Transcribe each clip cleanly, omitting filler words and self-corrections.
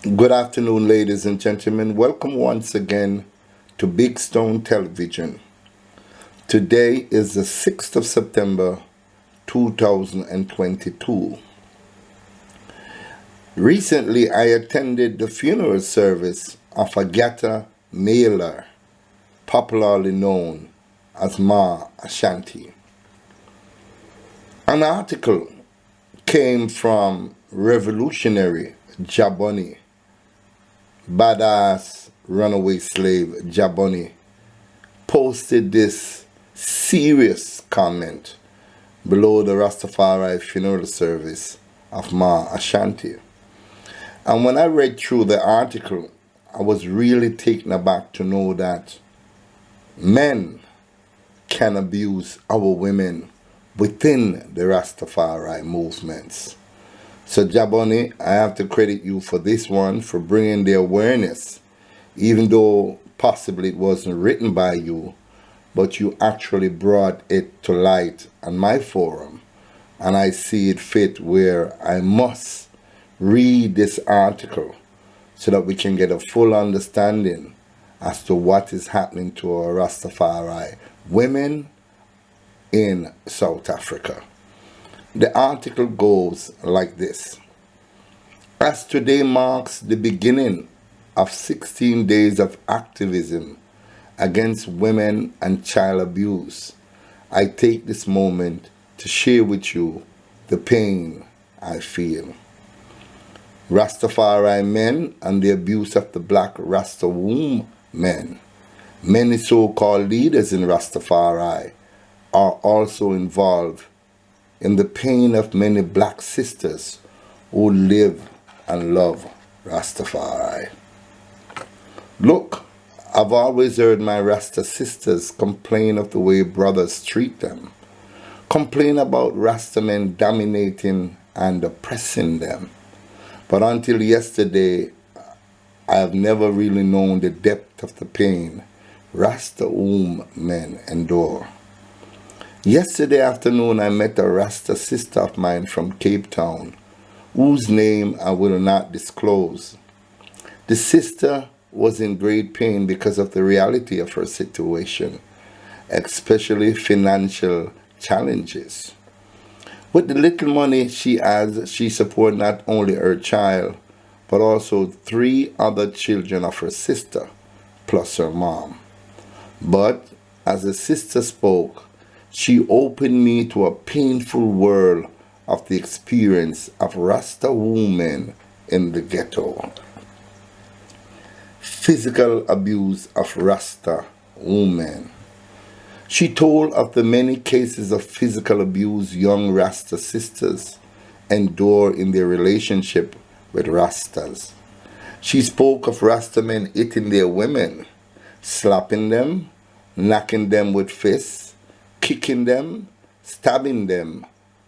Good afternoon, ladies and gentlemen. Welcome once again to Big Stone Television. Today is the 6th of September 2022. Recently, I attended the funeral service of a ghetto mailer, popularly known as Ma Ashanti. An article came from revolutionary Jaboni, badass runaway slave Jaboni, posted this serious comment below the Rastafari funeral service of Ma Ashanti. And when I read through the article, I was really taken aback to know that men can abuse our women within the Rastafari movements. So Jaboni, I have to credit you for this one, for bringing the awareness, even though possibly it wasn't written by you, but you actually brought it to light on my forum. And I see it fit where I must read this article so that we can get a full understanding as to what is happening to our Rastafari women in South Africa. The article goes like this. As today marks the beginning of 16 days of activism against women and child abuse, I take this moment to share with you the pain I feel. Rastafari men and the abuse of the black Rastawombmen. Many so-called leaders in Rastafari are also involved in the pain of many black sisters who live and love Rastafari. Look, I've always heard my Rasta sisters complain of the way brothers treat them, complain about Rastamen dominating and oppressing them. But until yesterday, I have never really known the depth of the pain Rastawombmen endure. Yesterday afternoon, I met a Rasta sister of mine from Cape Town, whose name I will not disclose. The sister was in great pain because of the reality of her situation, especially financial challenges. With the little money she has, she supports not only her child, but also 3 other children of her sister, plus her mom. But as the sister spoke, she opened me to a painful world of the experience of Rastawombmen in the ghetto. Physical abuse of Rastawombmen. She told of the many cases of physical abuse young Rasta sisters endure in their relationship with Rastas. She spoke of Rastamen hitting their women, slapping them, knocking them with fists, kicking them, stabbing them,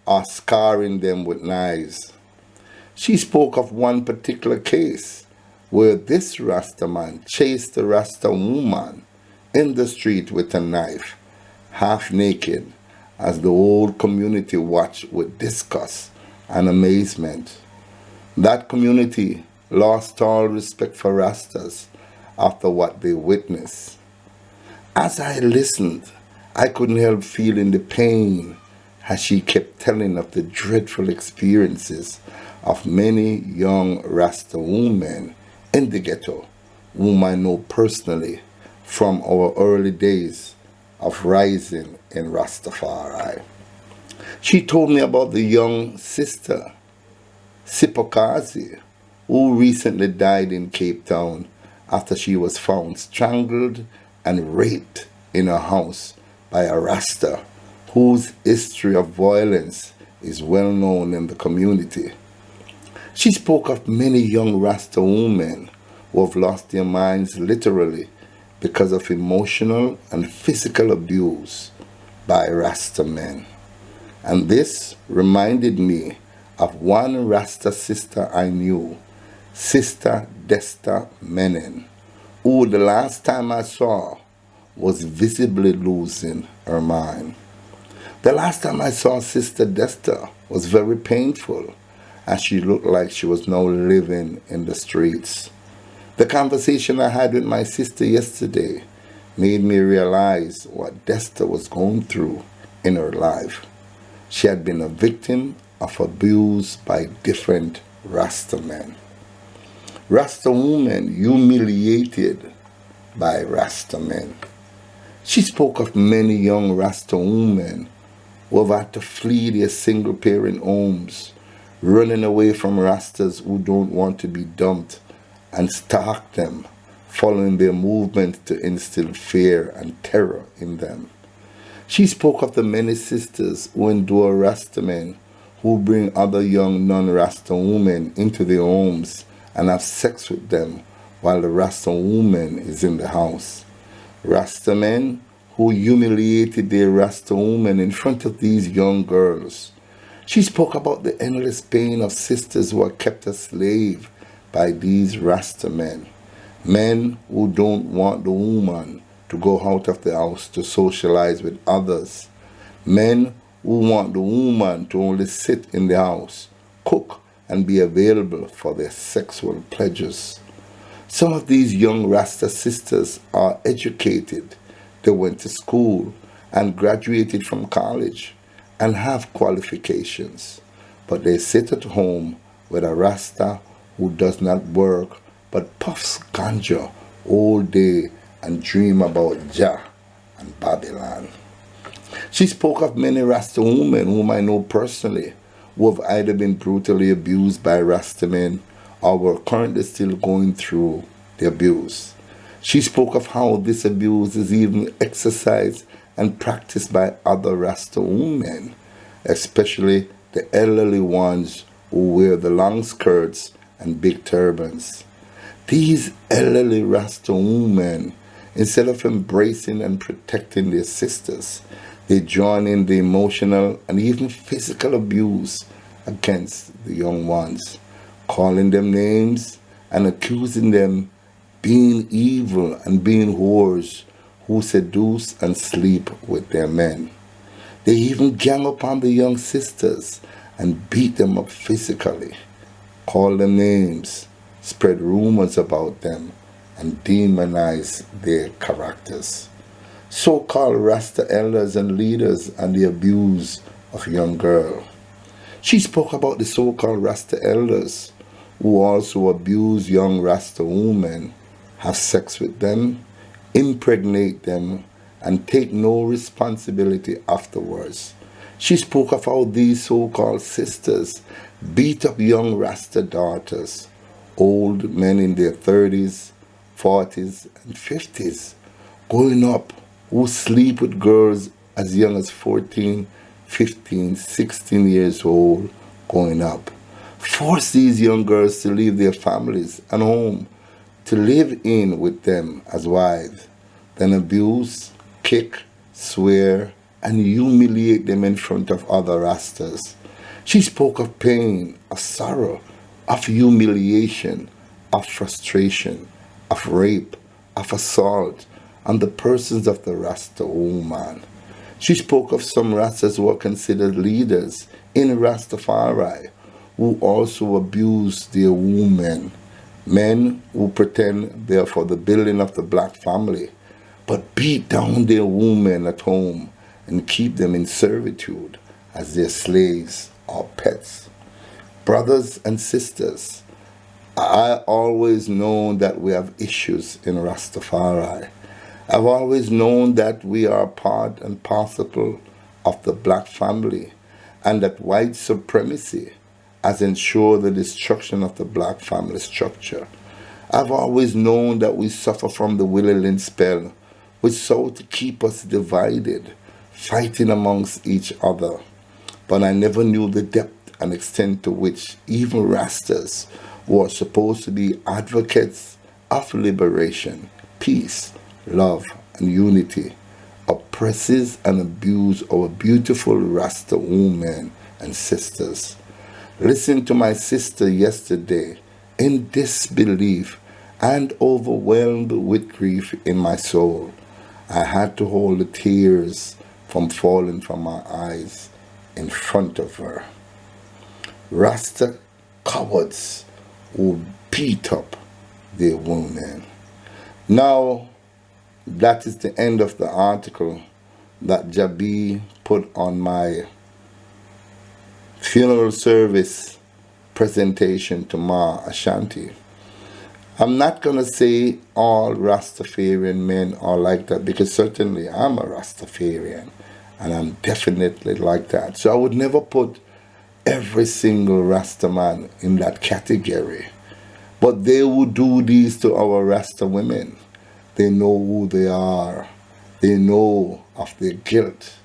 or scarring them with knives. She spoke of one particular case where this Rastaman chased the Rastawombmen in the street with a knife, half naked, as the whole community watched with disgust and amazement. That community lost all respect for Rastas after what they witnessed. As I listened, I couldn't help feeling the pain as she kept telling of the dreadful experiences of many young Rastawombmen in the ghetto, whom I know personally from our early days of rising in Rastafari. She told me about the young sister, Sipakazi, who recently died in Cape Town after she was found strangled and raped in her house by a Rasta whose history of violence is well known in the community. She spoke of many young Rastawombmen who have lost their minds literally because of emotional and physical abuse by Rastamen. And this reminded me of one Rasta sister I knew, Sister Desta Menen, who the last time I saw was visibly losing her mind. The last time I saw Sister Desta was very painful, and she looked like she was now living in the streets. The conversation I had with my sister yesterday made me realize what Desta was going through in her life. She had been a victim of abuse by different Rastamen. Rastawombmen humiliated by Rastamen. She spoke of many young Rastawombmen who have had to flee their single-parent homes, running away from Rastas who don't want to be dumped, and stalk them, following their movements to instill fear and terror in them. She spoke of the many sisters who endure Rastamen, who bring other young non-Rasta women into their homes and have sex with them while the Rasta woman is in the house. Rastamen who humiliated their Rasta woman in front of these young girls. She spoke about the endless pain of sisters who are kept a slave by these Rastamen, men who don't want the woman to go out of the house to socialize with others, men who want the woman to only sit in the house, cook, and be available for their sexual pleasures. Some of these young Rasta sisters are educated. They went to school and graduated from college and have qualifications, but they sit at home with a Rasta who does not work but puffs ganja all day and dream about Jah and Babylon. She spoke of many Rasta women whom I know personally who have either been brutally abused by Rastamen or were currently still going through the abuse. She spoke of how this abuse is even exercised and practiced by other Rasta women, especially the elderly ones who wear the long skirts and big turbans. These elderly Rasta women, instead of embracing and protecting their sisters, they join in the emotional and even physical abuse against the young ones, calling them names and accusing them being evil and being whores who seduce and sleep with their men. They even gang upon the young sisters and beat them up physically, call them names, spread rumors about them, and demonize their characters. So-called Rasta elders and leaders and the abuse of young girl. She spoke about the so-called Rasta elders who also abuse young Rasta women, have sex with them, impregnate them, and take no responsibility afterwards. She spoke of how these so-called sisters beat up young Rasta daughters, old men in their 30s, 40s, and 50s, growing up, who sleep with girls as young as 14, 15, 16 years old, growing up. Force these young girls to leave their families and home to live in with them as wives, then abuse, kick, swear, and humiliate them in front of other Rastas. She spoke of pain, of sorrow, of humiliation, of frustration, of rape, of assault on the persons of the Rastawombmen. She spoke of some Rastas who are considered leaders in Rastafari, who also abuse their women, men who pretend they are for the building of the black family, but beat down their women at home and keep them in servitude as their slaves or pets. Brothers and sisters, I always known that we have issues in Rastafari. I've always known that we are part and parcel of the black family, and that white supremacy has ensured the destruction of the black family structure. I've always known that we suffer from the Willie Lynn spell, which sought to keep us divided, fighting amongst each other. But I never knew the depth and extent to which even Rastas, who are supposed to be advocates of liberation, peace, love, and unity, oppresses and abuses our beautiful Rasta women and sisters. Listen to my sister yesterday in disbelief and overwhelmed with grief in my soul. I had to hold the tears from falling from my eyes in front of her. Rasta cowards who beat up their women. Now, that is the end of the article that Jabi put on my funeral service presentation to Ma Ashanti. I'm not going to say all Rastafarian men are like that, because certainly I'm a Rastafarian and I'm definitely like that. So I would never put every single Rastaman in that category. But they who do these to our Rasta women, they know who they are. They know of their guilt.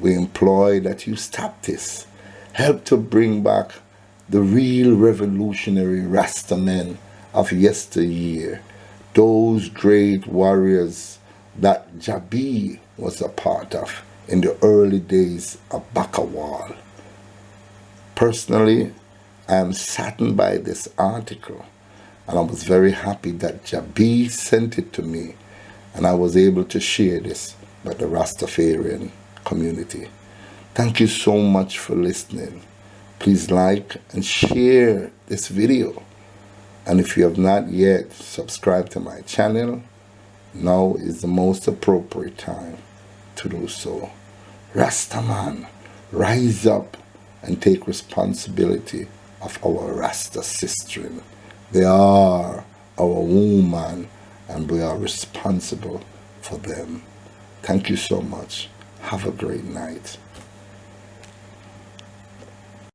We implore that you stop this. Help to bring back the real revolutionary Rastamen of yesteryear, those great warriors that Jabi was a part of in the early days of Bakawal. Personally, I am saddened by this article, and I was very happy that Jabi sent it to me, and I was able to share this with the Rastafarian community. Thank you so much for listening. Please like and share this video. And if you have not yet subscribed to my channel, now is the most appropriate time to do so. Rastaman, rise up and take responsibility of our Rasta sistren. They are our woman, and we are responsible for them. Thank you so much. Have a great night.